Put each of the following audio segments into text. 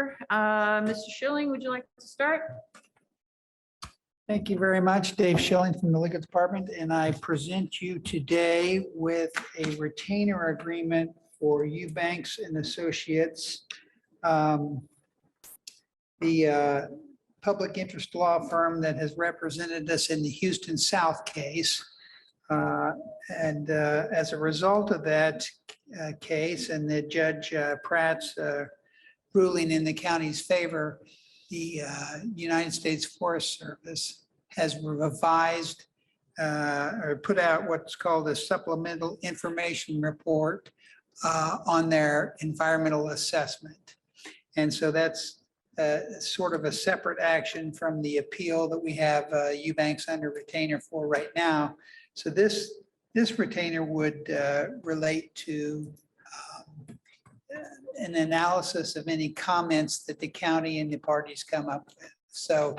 order. Mr. Schilling, would you like to start? Thank you very much. Dave Schilling from the Legal Department, and I present you today with a retainer agreement for Eubanks and Associates, the public interest law firm that has represented us in the Houston South case. As a result of that case and the Judge Pratt's ruling in the county's favor, the United States Forest Service has revised or put out what's called a supplemental information report on their environmental assessment. And so that's sort of a separate action from the appeal that we have Eubanks under retainer for right now. So this retainer would relate to an analysis of any comments that the county and the parties come up with. So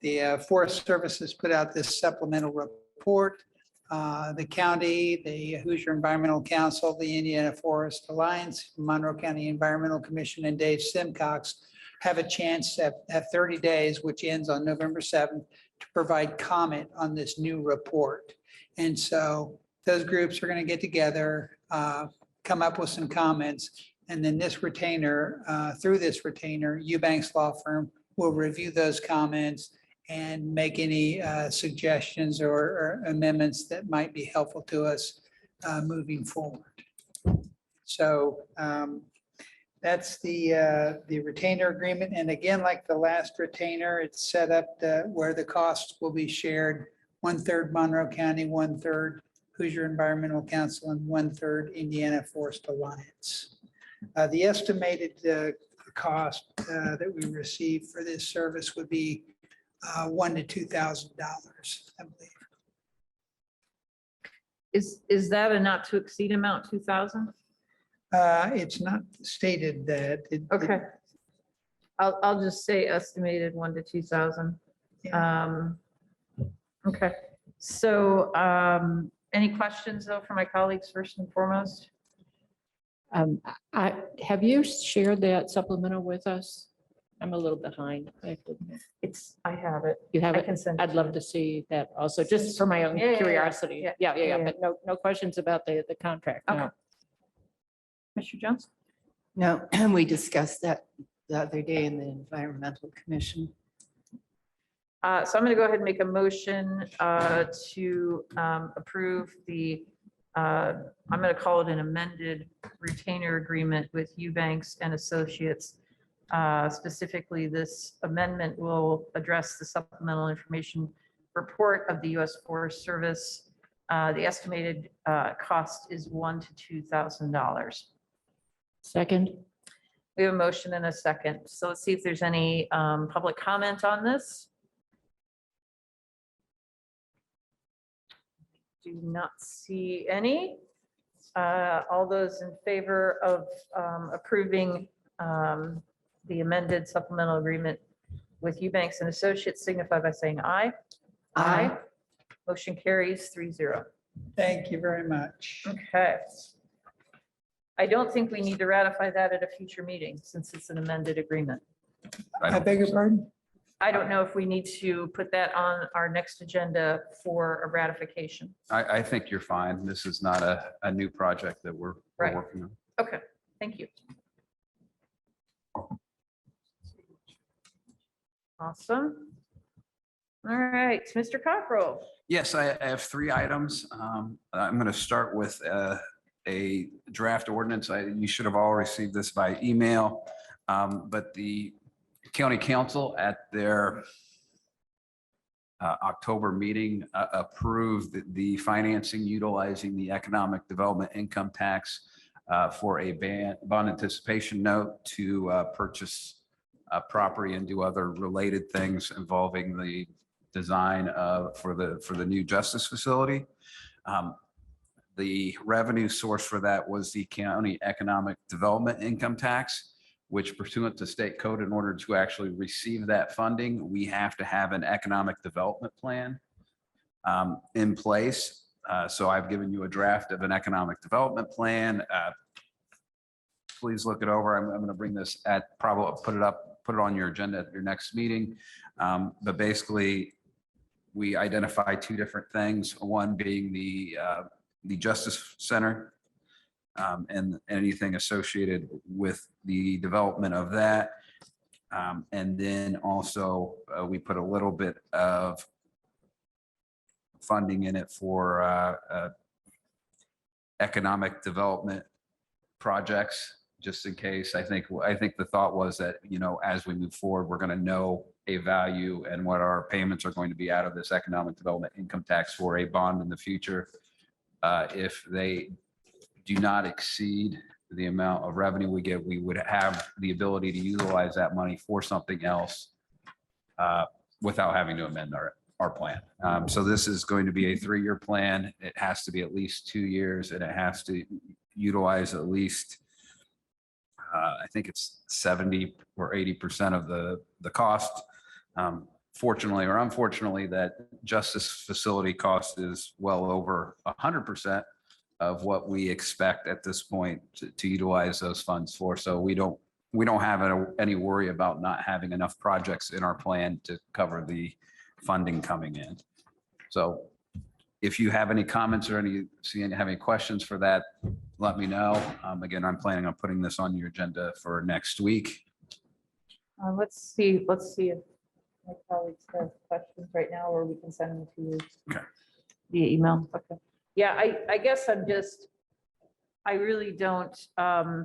the Forest Service has put out this supplemental report. The county, the Hoosier Environmental Council, the Indiana Forest Alliance, Monroe County Environmental Commission, and Dave Simcox have a chance to have 30 days, which ends on November 7th, to provide comment on this new report. And so those groups are going to get together, come up with some comments, and then this retainer, through this retainer, Eubanks Law Firm will review those comments and make any suggestions or amendments that might be helpful to us moving forward. So that's the retainer agreement. And again, like the last retainer, it's set up where the costs will be shared, 1/3 Monroe County, 1/3 Hoosier Environmental Council, and 1/3 Indiana Forest Alliance. The estimated cost that we receive for this service would be $1,000 to $2,000, I believe. Is that a not to exceed amount 2,000? It's not stated that. Okay. I'll just say estimated 1,000 to 2,000. Okay. So any questions though for my colleagues first and foremost? Have you shared that supplemental with us? I'm a little behind. I have to admit. I have it. You have I it? can send it I'd to love you. to see that also, just for my own Yeah, yeah, yeah. curiosity. Yeah. Yeah, Yeah. but no questions about the contract. Okay. No. Mr. Jones? No, we discussed that the other day in the Environmental Commission. So I'm going to go ahead and make a motion to approve the, I'm going to call it an amended retainer agreement with Eubanks and Associates. Specifically, this amendment will address the supplemental information report of the U.S. Forest Service. The estimated cost is $1,000 to $2,000. Second, We have a motion and a second. So let's see if there's any public comment on this. Do not see any. All those in favor of approving the amended supplemental agreement with Eubanks and Associates signify by saying aye. Aye. Motion carries 3-0. Thank you very much. Okay. I don't think we need to ratify that at a future meeting since it's an amended agreement. I beg your pardon? I don't know if we need to put that on our next agenda for a ratification. I think you're fine. This is not a new project that we're Right. working on. Okay, thank you. Awesome. All right, Mr. Cockrell. Yes, I have 3 items. I'm going to start with a draft ordinance. You should have all received this by email, but the county council at their October meeting approved the financing utilizing the economic development income tax for a bond anticipation note to purchase property and do other related things involving the design for the new justice facility. The revenue source for that was the county economic development income tax, which pursuant to state code, in order to actually receive that funding, we have to have an economic development plan in place. So I've given you a draft of an economic development plan. Please look it over. I'm going to bring this put it up put it on your agenda at your next meeting. But basically, we identify two different things, one being the Justice Center and anything associated with the development of that. And then also, we put a little bit of funding in it for economic development projects, just in case. I think the thought was that, you know, as we move forward, we're going to know a value and what our payments are going to be out of this economic development income tax for a bond in the future. If they do not exceed the amount of revenue we get, we would have the ability to utilize that money for something else without having to amend our plan. So this is going to be a 3-year plan. It has to be at least 2 years, and it has to utilize at least, I think it's 70 or 80% of the cost. Fortunately or unfortunately, that justice facility cost is well over 100% of what we expect at this point to utilize those funds for. So we don't have any worry about not having enough projects in our plan to cover the funding coming in. So if you have any comments or have any questions for that, let me know. Again, I'm planning on putting this on your agenda for next week. Let's see if my colleagues have questions right now, or we can send them to you Okay. via email. Okay. Yeah, I guess I really don't, I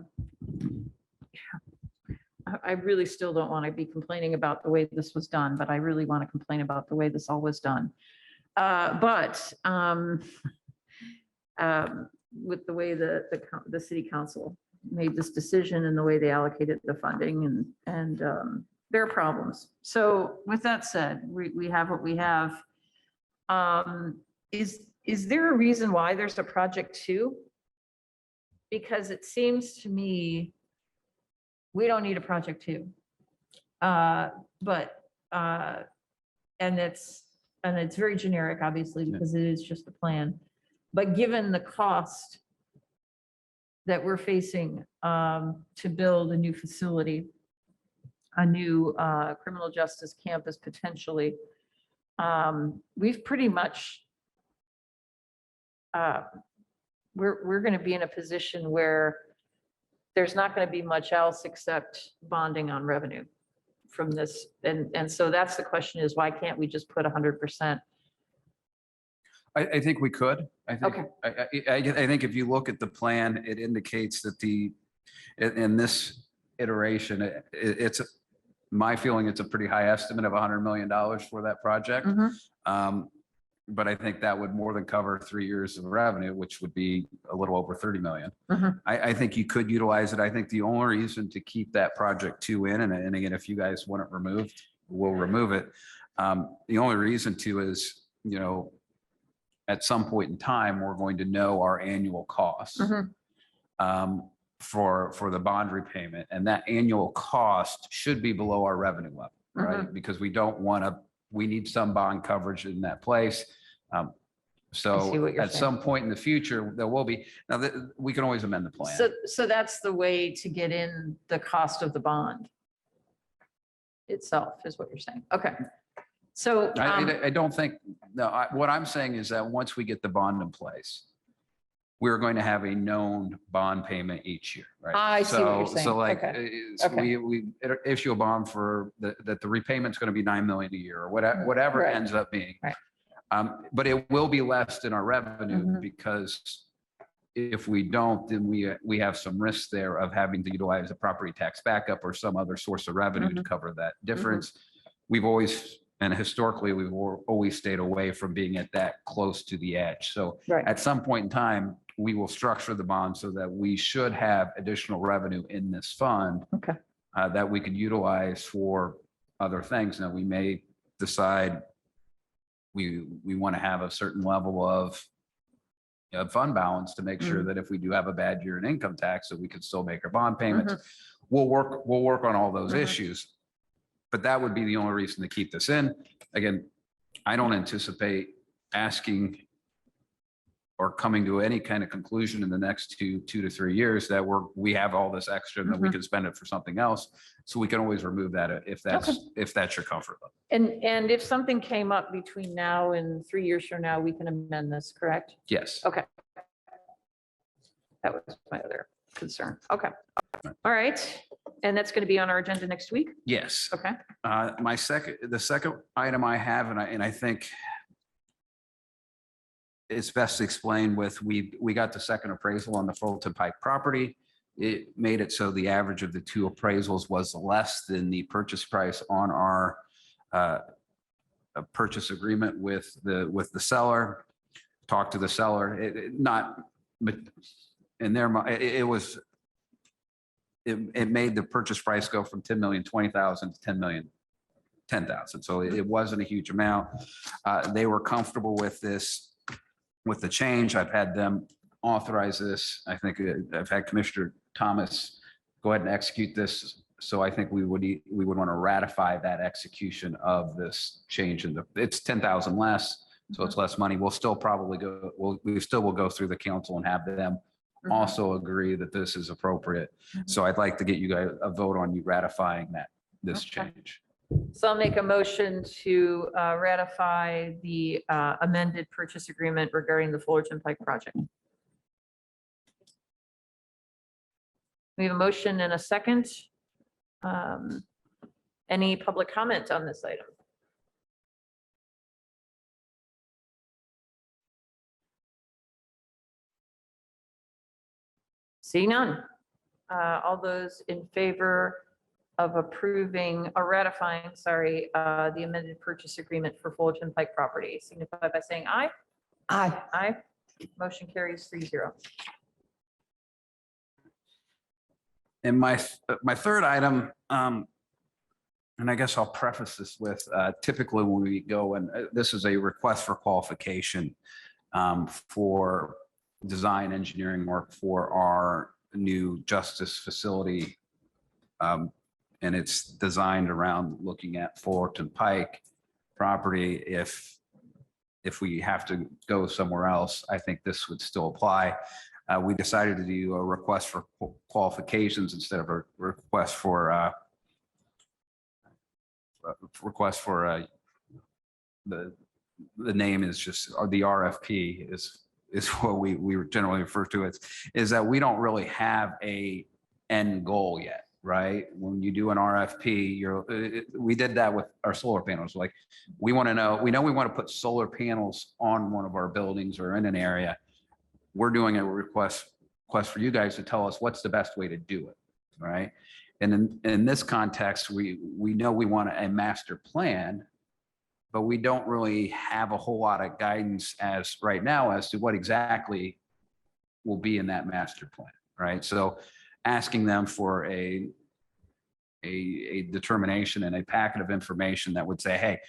really still don't want to be complaining about the way this was done, but I really want to complain about the way this all was done. With the way the city council made this decision and the way they allocated the funding and there are problems. So with that said, we have what we have. Is there a reason why there's a project 2? Because it seems to me we don't need a project 2. And it's very generic, obviously, because it is just a plan. But given the cost that we're facing to build a new facility, a new criminal justice campus potentially, we've pretty much, we're going to be in a position where there's not going to be much else except bonding on revenue from this. And so that's the question, is why can't we just put 100%? I think we could. I think, Okay. I think if you look at the plan, it indicates that in this iteration, it's my feeling it's a pretty high estimate of $100 million for that project. But I think that would more than cover 3 years of revenue, which would be a little over 30 million. I think you could utilize it. I think the only reason to keep that project 2 in, and again, if you guys want it removed, we'll remove it. The only reason to is, you know, at some point in time, we're going to know our annual costs for the bond repayment. And that annual cost should be below our revenue level, right? Because we don't want to, we need some bond coverage in that place. So at some point in the future, there will be, now we can always amend the plan. So that's the way to get in the cost of the bond itself, is what you're saying. Okay. So I don't think, no, what I'm saying is that once we get the bond in place, we're going to have a known bond payment each year, right? I see what you're saying. So like, so Okay. we issue a bond for that the repayment's going to be 9 million a year or whatever it Right. ends up being. Right. But it will be less than our revenue because if we don't, then we have some risk there of having to utilize a property tax backup or some other source of revenue to cover that difference. We've always, and historically, we've always stayed away from being at that close to the edge. So Right. at some point in time, we will structure the bond so that we should have additional revenue in this fund that we could utilize for other things. Now, we may decide we want to have a certain level of fund balance to make sure that if we do have a bad year in income tax, that we can still make our bond payments. We'll work on all those issues. But that would be the only reason to keep this in. Again, I don't anticipate asking or coming to any kind of conclusion in the next 2 to 3 years that we have all this extra and that we Mhm. can spend it for something else. So we can always remove that if that's your comfort level. And if something came up between now and 3 years from now, we can amend this, correct? Yes. Okay. That was my other concern. Okay. All right. And that's going to be on our agenda next week? Yes. Okay. The second item I have, and I think it's best explained with, we got the second appraisal on the Fulton Pike property. It made it so the average of the two appraisals was less than the purchase price on our purchase agreement with the seller. Talked to the seller, not, but in their mind, it made the purchase price go from 10,020,000 to 10,010,000. So it wasn't a huge amount. They were comfortable with this, with the change. I've had them authorize this. I think I've had Commissioner Thomas go ahead and execute this. So I think we would want to ratify that execution of this change it's 10,000 less. So it's less money. We'll still probably we still will go through the council and have them also agree that this is appropriate. So I'd like to get you guys a vote on you ratifying this Okay. change. So I'll make a motion to ratify the amended purchase agreement regarding the Fullerton Pike project. We have a motion and a second. Any public comment on this item? See none. All those in favor of approving or ratifying, sorry, the amended purchase agreement for Fullerton Pike property, signify by saying aye. Aye. Aye. Motion carries 3-0. And my third item, and I guess I'll preface this with, typically when we go, and this is a request for qualification for design engineering work for our new justice facility. And it's designed around looking at Fullerton Pike property. If we have to go somewhere else, I think this would still apply. We decided to do a request for qualifications instead of a request for the name is just, or the RFP is what we generally refer to it, is that we don't really have a end goal yet, right? When you do an RFP, we did that with our solar panels. Like, we want to know, we want to put solar panels on one of our buildings or in an area. We're doing a request for you guys to tell us what's the best way to do it, right? And in this context, we know we want a master plan, but we don't really have a whole lot of guidance as right now as to what exactly will be in that master plan, right? So asking them for a determination and a packet of information that would say, hey,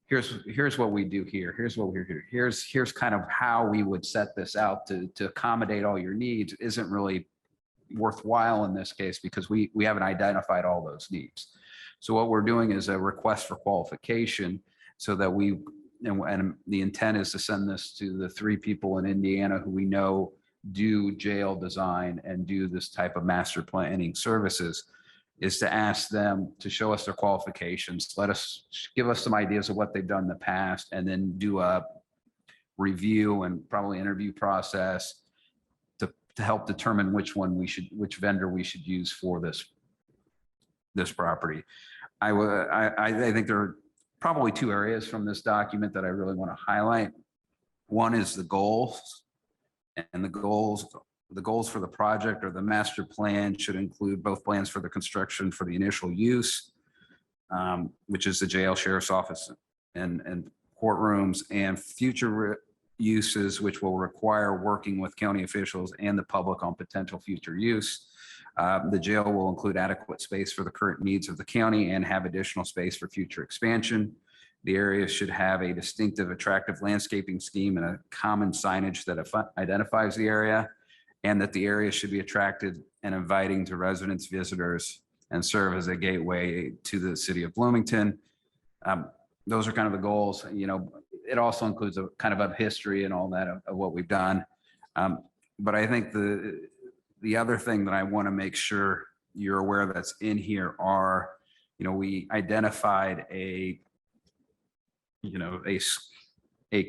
here's what we do here. Here's what we're here. Here's kind of how we would set this out to accommodate all your needs isn't really worthwhile in this case because we haven't identified all those needs. So what we're doing is a request for qualification so that and the intent is to send this to the 3 people in Indiana who we know do jail design and do this type of master planning services, is to ask them to show us their qualifications, give us some ideas of what they've done in the past, and then do a review and probably interview process to help determine which vendor we should use for this property. I think there are probably 2 areas from this document that I really want to highlight. One is the goals, and the goals for the project or the master plan should include both plans for the construction for the initial use, which is the jail, sheriff's office, and courtrooms, and future uses, which will require working with county officials and the public on potential future use. The jail will include adequate space for the current needs of the county and have additional space for future expansion. The area should have a distinctive, attractive landscaping scheme and a common signage that identifies the area, and that the area should be attractive and inviting to residents, visitors, and serve as a gateway to the city of Bloomington. Those are kind of the goals. It also includes a kind of a history and all that of what we've done. But I think the other thing that I want to make sure you're aware that's in here are, we identified a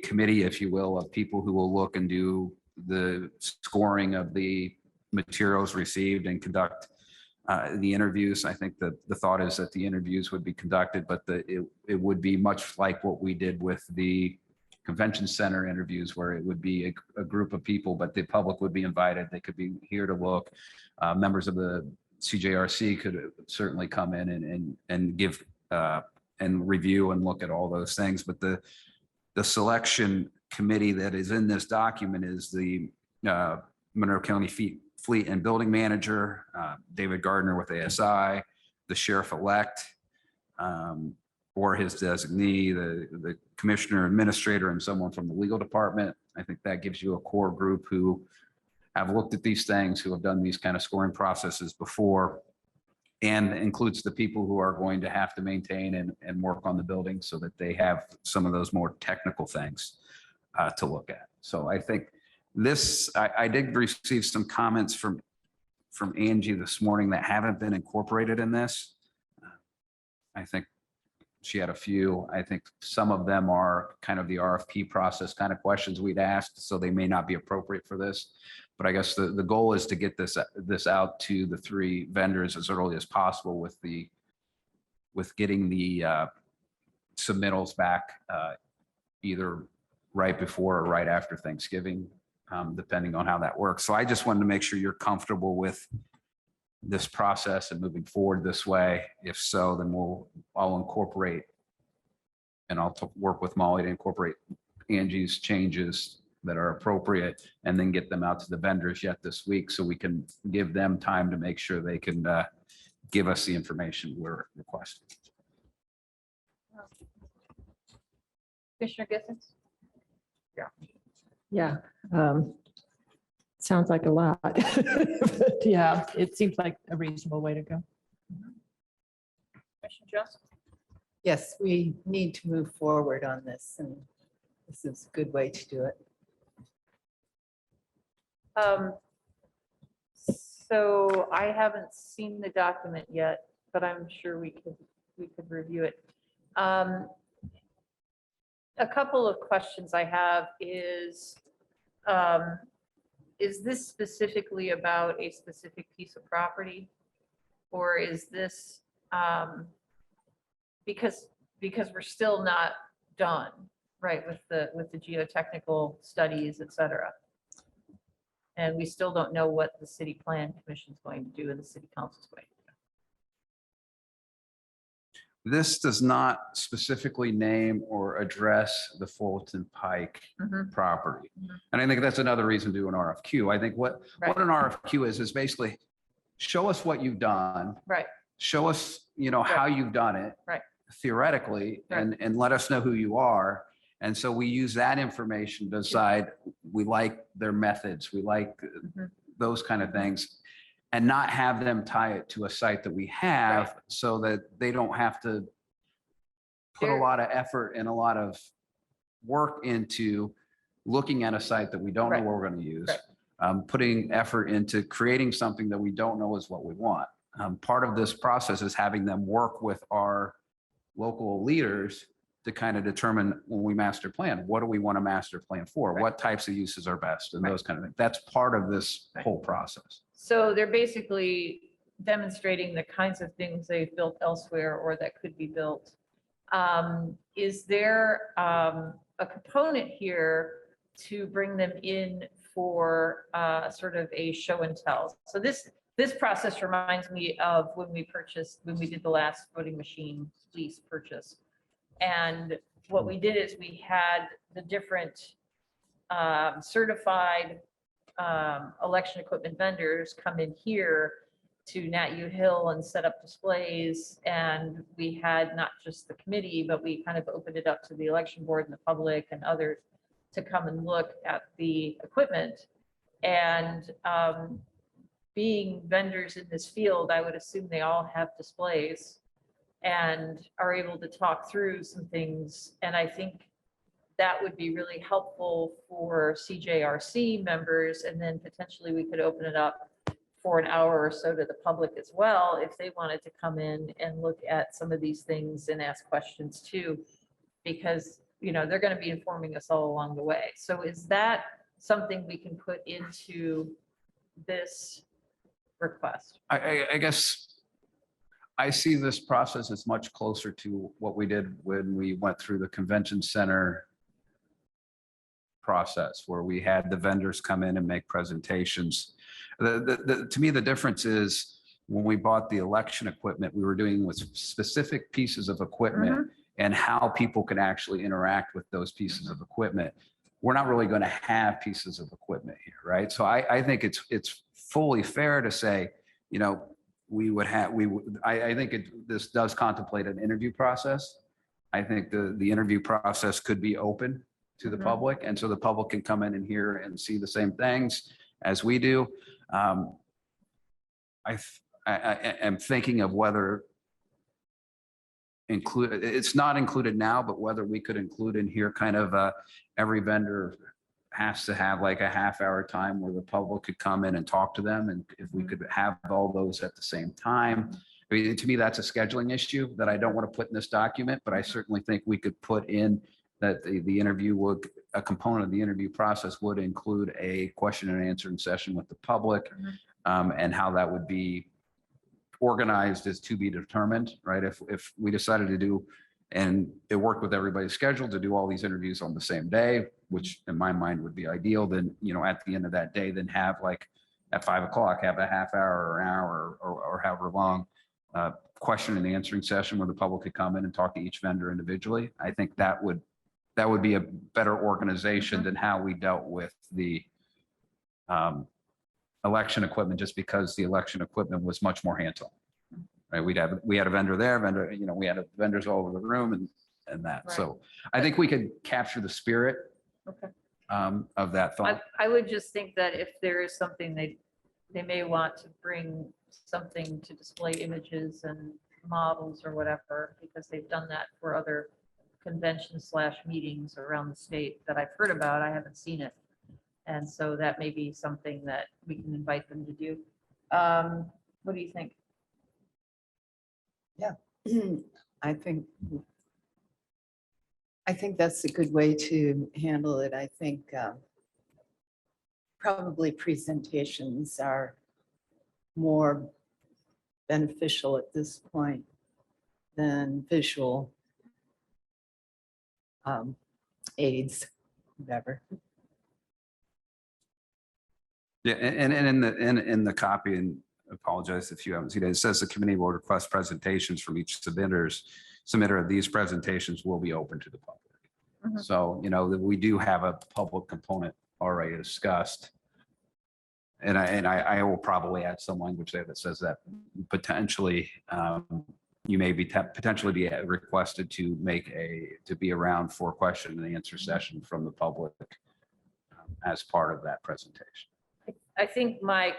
committee, if you will, of people who will look and do the scoring of the materials received and conduct the interviews. I think that the thought is that the interviews would be conducted, but it would be much like what we did with the convention center interviews, where it would be a group of people, but the public would be invited. They could be here to look. Members of the CJRC could certainly come in and give and review and look at all those things. But the selection committee that is in this document is the Monroe County Fleet and Building Manager, David Gardner with ASI, the sheriff-elect, or his designee, the commissioner administrator, and someone from the legal department. I think that gives you a core group who have looked at these things, who have done these kind of scoring processes before, and includes the people who are going to have to maintain and work on the building, so that they have some of those more technical things to look at. So I think this, I did receive some comments from Angie this morning that haven't been incorporated in this. I think she had a few. I think some of them are kind of the RFP process kind of questions we'd asked, so they may not be appropriate for this. But I guess the goal is to get this out to the 3 vendors as early as possible with getting the submittals back either right before or right after Thanksgiving, depending on how that works. So I just wanted to make sure you're comfortable with this process and moving forward this way. If so, then I'll incorporate, and I'll work with Molly to incorporate Angie's changes that are appropriate, and then get them out to the vendors yet this week, so we can give them time to make sure they can give us the information we're requesting. Commissioner Githens? Yeah. Sounds like a lot. But yeah, it seems like a reasonable way to go. Commissioner Johnson? Yes, we need to move forward on this, and this is a good way to do it. So I haven't seen the document yet, but I'm sure we could review it. A couple of questions I have is this specifically about a specific piece of property? Or is this because we're still not done, right, with the geotechnical studies, et cetera? And we still don't know what the city plan commission is going to do and the city council is going to do. This does not specifically name or address the Fulton Pike property. Mhm. And I think that's another reason to do an RFQ. I think what Right. an RFQ is basically show us what you've done, Right, show us, how you've done it. Right. Theoretically, Right. and let us know who you are. And so we use that information to decide, we like their methods, we like those kind of things, and not have them tie it to a site that we have, Right. so that they don't have to put a There- lot of effort and a lot of work into looking at a site that we don't know Right. what we're going to use, Right. putting effort into creating something that we don't know is what we want. Part of this process is having them work with our local leaders to kind of determine, when we master plan, what do we want to master plan for? Right. What types of uses are best, and Right. those kind of things. That's part of this Right. whole process. so they're basically demonstrating the kinds of things they've built elsewhere or that could be built. Is there a component here to bring them in for sort of a show and tell? So this process reminds me of when we did the last voting machine lease purchase. And what we did is we had the different certified election equipment vendors come in here to Nat U Hill and set up displays. And we had not just the committee, but we kind of opened it up to the election board and the public and others to come and look at the equipment. And being vendors in this field, I would assume they all have displays and are able to talk through some things. And I think that would be really helpful for CJRC members, and then potentially we could open it up for an hour or so to the public as well, if they wanted to come in and look at some of these things and ask questions too, because, you know, they're going to be informing us all along the way. So is that something we can put into this request? I guess I see this process as much closer to what we did when we went through the convention center process, where we had the vendors come in and make presentations. To me, the difference is when we bought the election equipment, we were doing with specific pieces of equipment and how people can actually interact with those pieces of equipment. We're not really going to have pieces of equipment here, right? So I think it's fully fair to say, you know, I think this does contemplate an interview process. I think the interview process could be open to the public, and so the public can come in and hear and see the same things as we do. I am thinking of whether it's not included now, but whether we could include in here kind of every vendor has to have like a half-hour time where the public could come in and talk to them, and if we could have all those at the same time. I mean, to me, that's a scheduling issue that I don't want to put in this document, but I certainly think we could put in that the interview would, a component of the interview process would include a question and answering session with the public, and how that would be organized is to be determined, right? If we decided to do, and it worked with everybody's schedule to do all these interviews on the same day, which in my mind would be ideal, then, you know, at the end of that day, then have like at 5 o'clock, have a half hour or an hour or however long question and answering session where the public could come in and talk to each vendor individually. I think that would be a better organization than how we dealt with the election equipment, just because the election equipment was much more hands-on. Right, we had a vendor there, you know, we had vendors all over the room and that. Right. So I think we could capture the spirit of that thought. I would just think that if there is something they may want to bring something to display images and models or whatever, because they've done that for other conventions / meetings around the state that I've heard about. I haven't seen it. And so that may be something that we can invite them to do. What do you think? I think that's a good way to handle it. I think probably presentations are more beneficial at this point than visual aids, whatever. Yeah, and in the copy, and I apologize if you haven't seen it, it says the committee will request presentations from each submitter of these presentations will be open to the public. So, you know, we do have a public component already discussed. And I will probably add some language there that says that potentially you may be potentially be requested to be around for question and answer session from the public as part of that presentation. I think my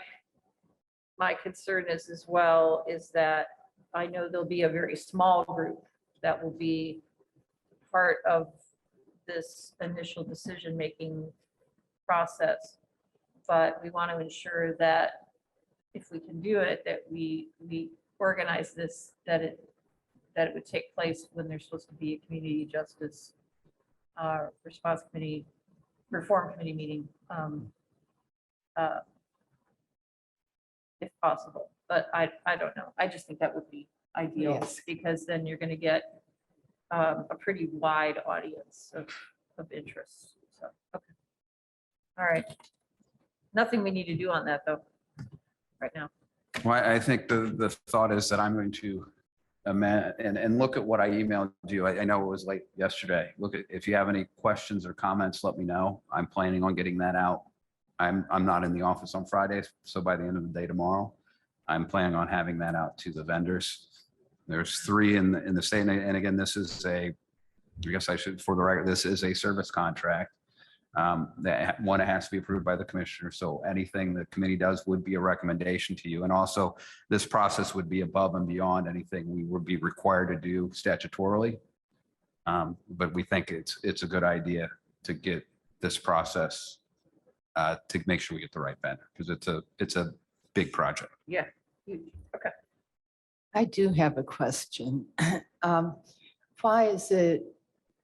concern is as well is that I know there'll be a very small group that will be part of this initial decision-making process. But we want to ensure that if we can do it, that we organize this, that it would take place when there's supposed to be a community justice response committee, reform committee meeting, if possible. But I don't know. I just think that would be ideal, Yes. because then you're going to get a pretty wide audience of interest. So, okay. All right. Nothing we need to do on that though, right now. Well, I think the thought is that I'm going to amend and look at what I emailed you. I know it was late yesterday. Look at, if you have any questions or comments, let me know. I'm planning on getting that out. I'm not in the office on Fridays, so by the end of the day tomorrow, I'm planning on having that out to the vendors. There's 3 in the state, and again, this is I guess I should, for the record, this is a service contract. That one, it has to be approved by the commissioner. So anything the committee does would be a recommendation to you. And also this process would be above and beyond anything we would be required to do statutorily. But we think it's a good idea to get this process to make sure we get the right vendor, because it's a big project. Yeah. Huge. Okay. I do have a question. Why is it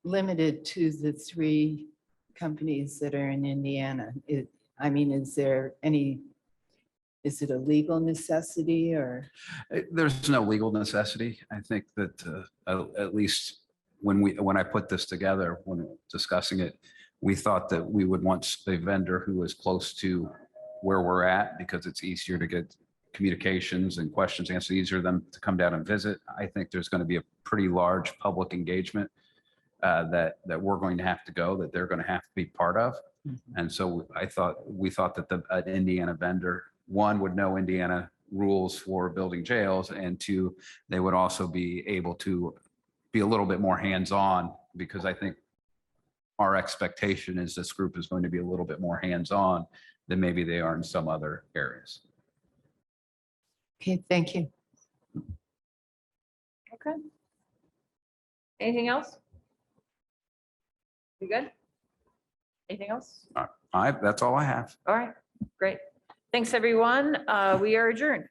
limited to the 3 companies that are in Indiana? I mean, is it a legal necessity or? There's no legal necessity. I think that at least when I put this together, when discussing it, we thought that we would want a vendor who is close to where we're at, because it's easier to get communications and questions answered, easier than to come down and visit. I think there's going to be a pretty large public engagement that we're going to have to go, that they're going to have to be part of. And so we thought that an Indiana vendor, one, would know Indiana rules for building jails, and 2, they would also be able to be a little bit more hands-on, because I think our expectation is this group is going to be a little bit more hands-on than maybe they are in some other areas. Okay, thank you. Okay. Anything else? You good? Anything else? That's all I have. All right, great. Thanks, everyone. We are adjourned.